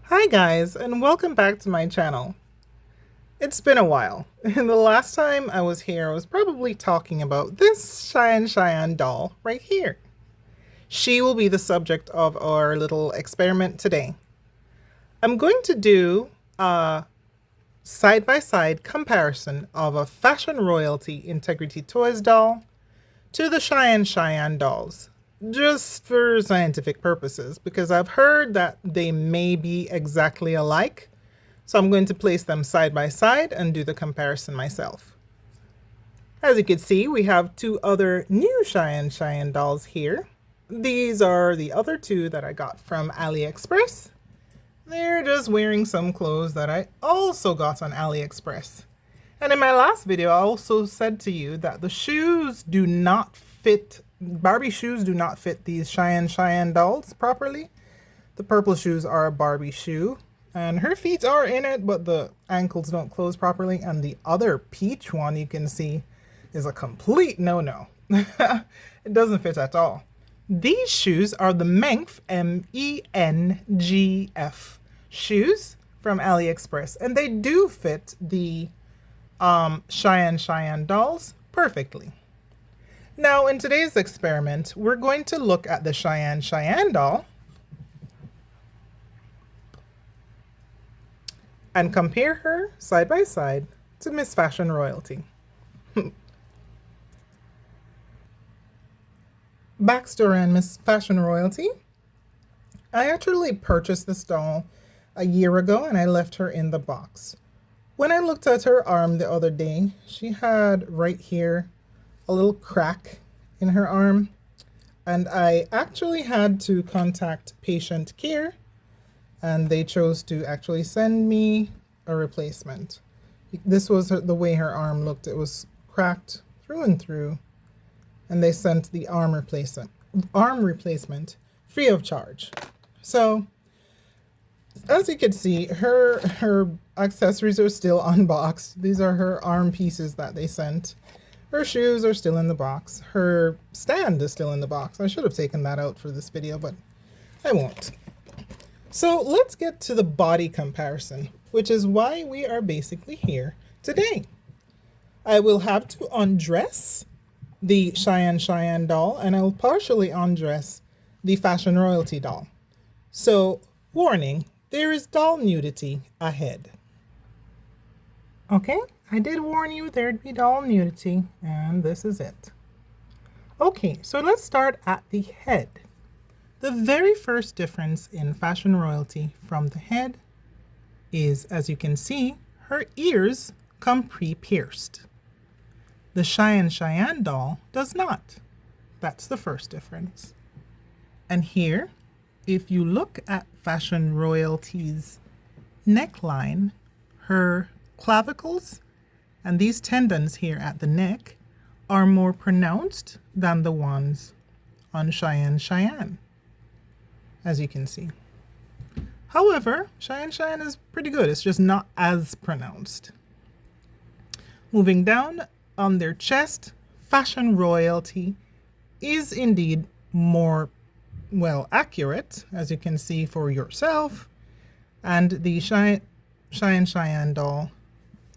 Hi guys, and welcome back to my channel. It's been a while, and the last time I was here I was probably talking about this Xian doll right here. She will be the subject of our little experiment today. I'm going to do a side-by-side comparison of a Fashion Royalty Integrity Toys doll to the Xian dolls, just for scientific purposes, because I've heard that they may be exactly alike. So I'm going to place them side by side and do the comparison myself. As you can see, we have two other new Xian dolls here. These are the other two that I got from AliExpress. They're just wearing some clothes that I also got on AliExpress. And in my last video, I also said to you that the shoes do not fit, Barbie shoes do not fit these Xian dolls properly. The purple shoes are a Barbie shoe, and her feet are in it, but the ankles don't close properly. And the other peach one you can see is a complete no-no. It doesn't fit at all. These shoes are the Mengf, M-E-N-G-F shoes from AliExpress, and they do fit the Xian dolls perfectly. Now in today's experiment, we're going to look at the Xian doll and compare her side by side to Miss Fashion Royalty. Backstory on Miss Fashion Royalty. I actually purchased this doll a year ago and I left her in the box. When I looked at her arm the other day, she had right here a little crack in her arm, and I actually had to contact patient care, and they chose to actually send me a replacement. This was the way her arm looked. It was cracked through and through, and they sent the arm replacement free of charge. So as you can see, her accessories are still unboxed. These are her arm pieces that they sent. Her shoes are still in the box. Her stand is still in the box. I should have taken that out for this video, but I won't. So let's get to the body comparison, which is why we are basically here today. I will have to undress the Xian doll, and I will partially undress the Fashion Royalty doll. So, warning, there is doll nudity ahead. Okay, I did warn you there'd be doll nudity, and this is it. Okay, so let's start at the head. The very first difference in Fashion Royalty from the head is, as you can see, her ears come pre-pierced. The Xian doll does not. That's the first difference. And here, if you look at Fashion Royalty's neckline, her clavicles and these tendons here at the neck are more pronounced than the ones on Xian, as you can see. However, Xian is pretty good. It's just not as pronounced. Moving down on their chest, Fashion Royalty is indeed more accurate, as you can see for yourself, and the Xian doll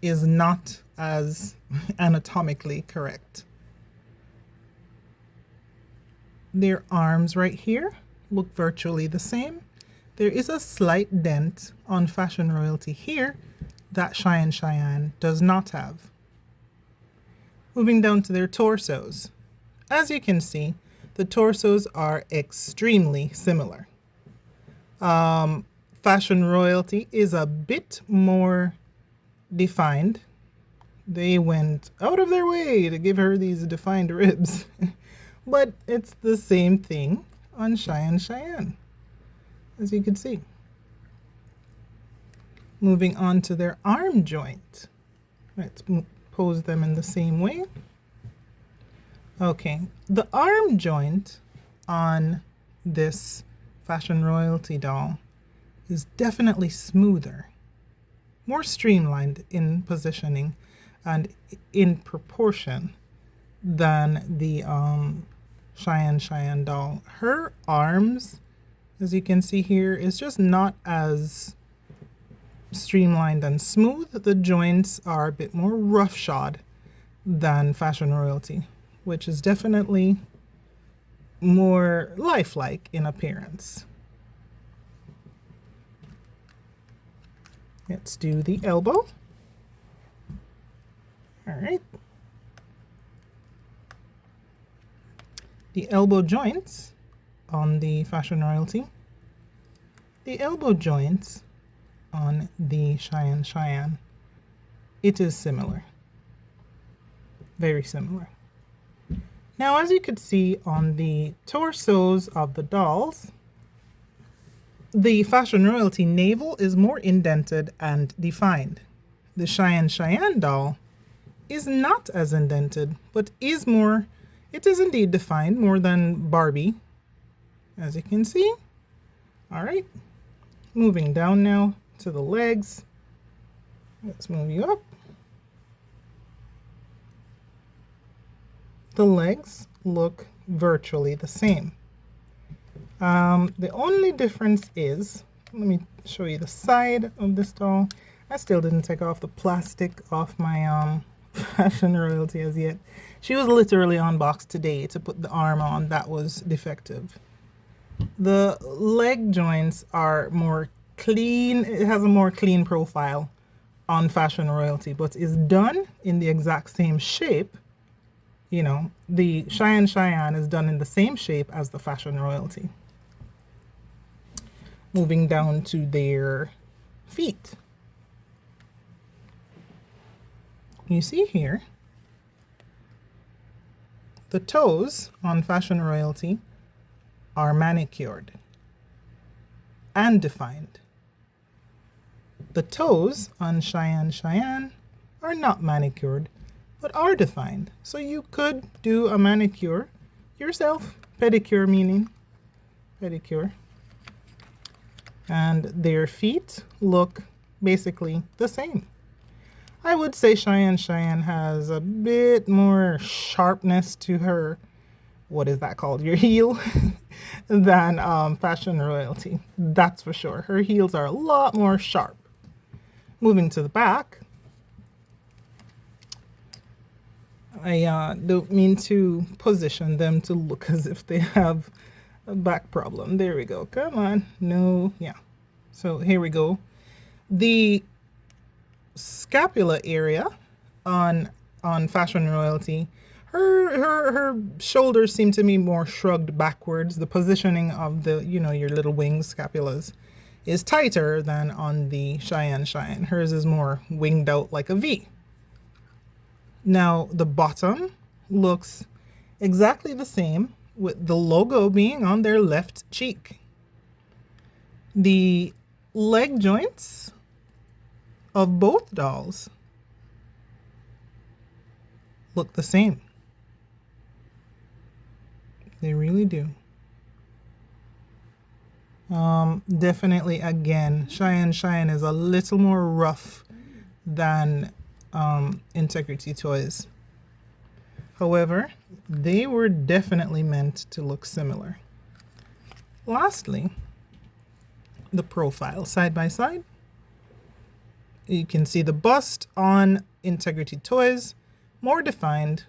is not as anatomically correct. Their arms right here look virtually the same. There is a slight dent on Fashion Royalty here that Xian does not have. Moving down to their torsos. As you can see, the torsos are extremely similar. Fashion Royalty is a bit more defined. They went out of their way to give her these defined ribs. But it's the same thing on Xian, as you can see. Moving on to their arm joint. Let's pose them in the same way. Okay, the arm joint on this Fashion Royalty doll is definitely smoother, more streamlined in positioning and in proportion than the Xian doll. Her arms, as you can see here, is just not as streamlined and smooth. The joints are a bit more roughshod than Fashion Royalty, which is definitely more lifelike in appearance. Let's do the elbow. All right. The elbow joints on the Fashion Royalty. The elbow joints on the Xian. It is similar. Very similar. Now, as you could see on the torsos of the dolls, the Fashion Royalty navel is more indented and defined. The Xian doll is not as indented, but is more, it is indeed defined more than Barbie, as you can see. All right, moving down now to the legs. Let's move you up. The legs look virtually the same. The only difference is, let me show you the side of this doll. I still didn't take off the plastic off my Fashion Royalty as yet. She was literally unboxed today to put the arm on. That was defective. The leg joints are more clean. It has a more clean profile on Fashion Royalty, but is done in the exact same shape. You know, the Xian is done in the same shape as the Fashion Royalty. Moving down to their feet. You see here, the toes on Fashion Royalty are manicured and defined. The toes on Xian are not manicured, but are defined. So you could do a manicure yourself, pedicure meaning, pedicure. And their feet look basically the same. I would say Xian has a bit more sharpness to her, what is that called, your heel, than Fashion Royalty. That's for sure. Her heels are a lot more sharp. Moving to the back. I don't mean to position them to look as if they have a back problem. There we go. Come on. No. Yeah. So here we go. The scapula area on Fashion Royalty, her shoulders seem to be more shrugged backwards. The positioning of the, you know, your little wings, scapulas, is tighter than on the Xian. Hers is more winged out like a V. Now the bottom looks exactly the same, with the logo being on their left cheek. The leg joints of both dolls look the same. They really do. Definitely, again, Xian is a little more rough than Integrity Toys. However, they were definitely meant to look similar. Lastly, the profile side by side. You can see the bust on Integrity Toys, more defined,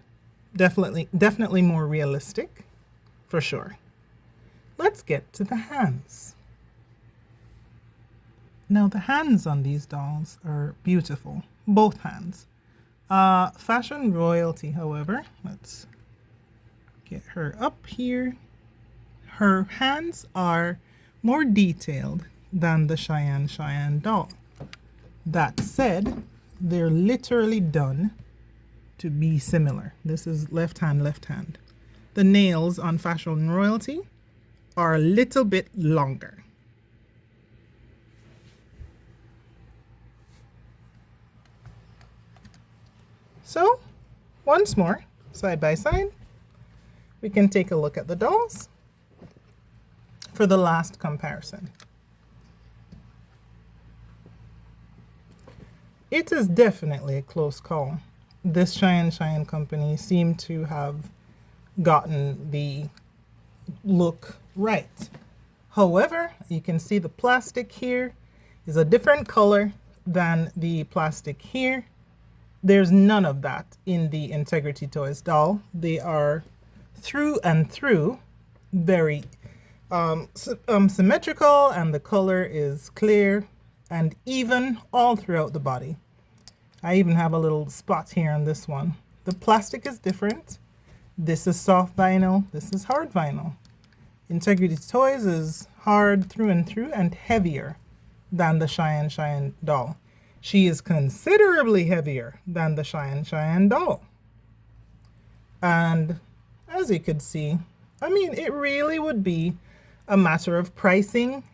definitely more realistic, for sure. Let's get to the hands. Now the hands on these dolls are beautiful, both hands. Fashion Royalty, however, let's get her up here. Her hands are more detailed than the Xian doll. That said, they're literally done to be similar. This is left hand, left hand. The nails on Fashion Royalty are a little bit longer. So, once more, side by side, we can take a look at the dolls for the last comparison. It is definitely a close call. This Xian company seemed to have gotten the look right. However, you can see the plastic here is a different color than the plastic here. There's none of that in the Integrity Toys doll. They are through and through very symmetrical, and the color is clear and even all throughout the body. I even have a little spot here on this one. The plastic is different. This is soft vinyl. This is hard vinyl. Integrity Toys is hard through and heavier than the Xian doll. She is considerably heavier than the Xian doll. And as you could see, I mean, it really would be a matter of pricing.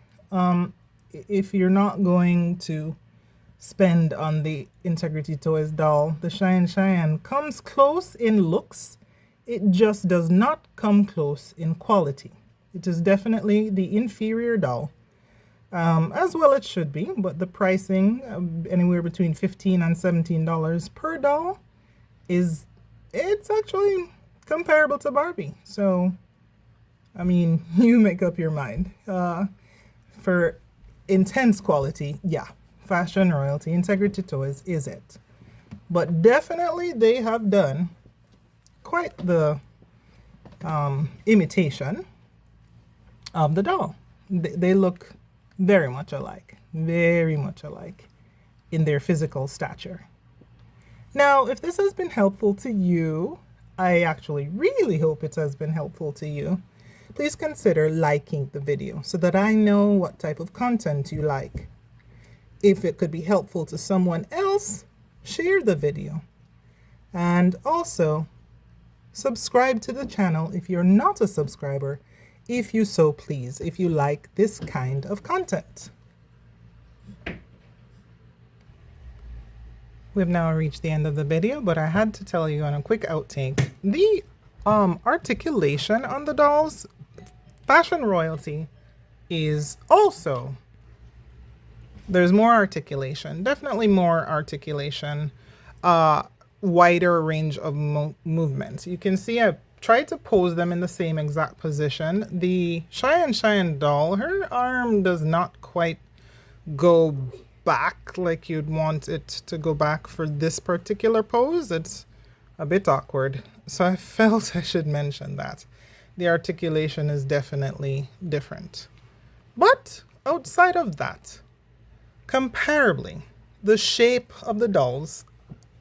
If you're not going to spend on the Integrity Toys doll, the Xian comes close in looks. It just does not come close in quality. It is definitely the inferior doll. As well it should be, but the pricing, anywhere between $15 and $17 per doll, it's actually comparable to Barbie. So, I mean, you make up your mind. For intense quality, yeah, Fashion Royalty, Integrity Toys is it. But definitely they have done quite the imitation of the doll. They look very much alike in their physical stature. Now, if this has been helpful to you, I actually really hope it has been helpful to you. Please consider liking the video so that I know what type of content you like. If it could be helpful to someone else, share the video. And also, subscribe to the channel if you're not a subscriber, if you so please, if you like this kind of content. We've now reached the end of the video, but I had to tell you on a quick outtake, the articulation on the dolls, Fashion Royalty is also, there's more articulation, definitely more articulation, wider range of movements. You can see I've tried to pose them in the same exact position. The Xian doll, her arm does not quite go back like you'd want it to go back for this particular pose. It's a bit awkward, so I felt I should mention that. The articulation is definitely different. But outside of that, comparably, the shape of the dolls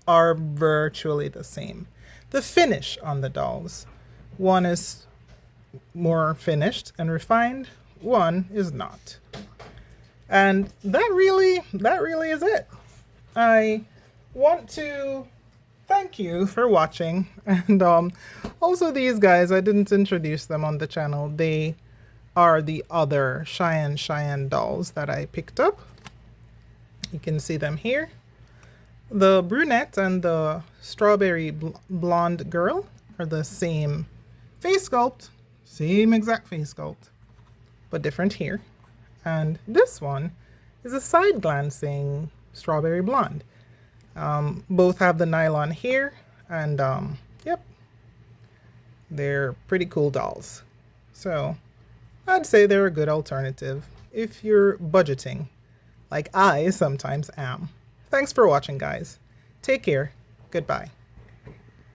are virtually the same. The finish on the dolls, one is more finished and refined, one is not. And that really is it. I want to thank you for watching. And also these guys, I didn't introduce them on the channel. They are the other Xian dolls that I picked up. You can see them here. The brunette and the strawberry blonde girl are the same face sculpt, same exact face sculpt, but different here. And this one is a side glancing strawberry blonde. Both have the nylon here, and yep, they're pretty cool dolls. So I'd say they're a good alternative if you're budgeting, like I sometimes am. Thanks for watching, guys. Take care. Goodbye.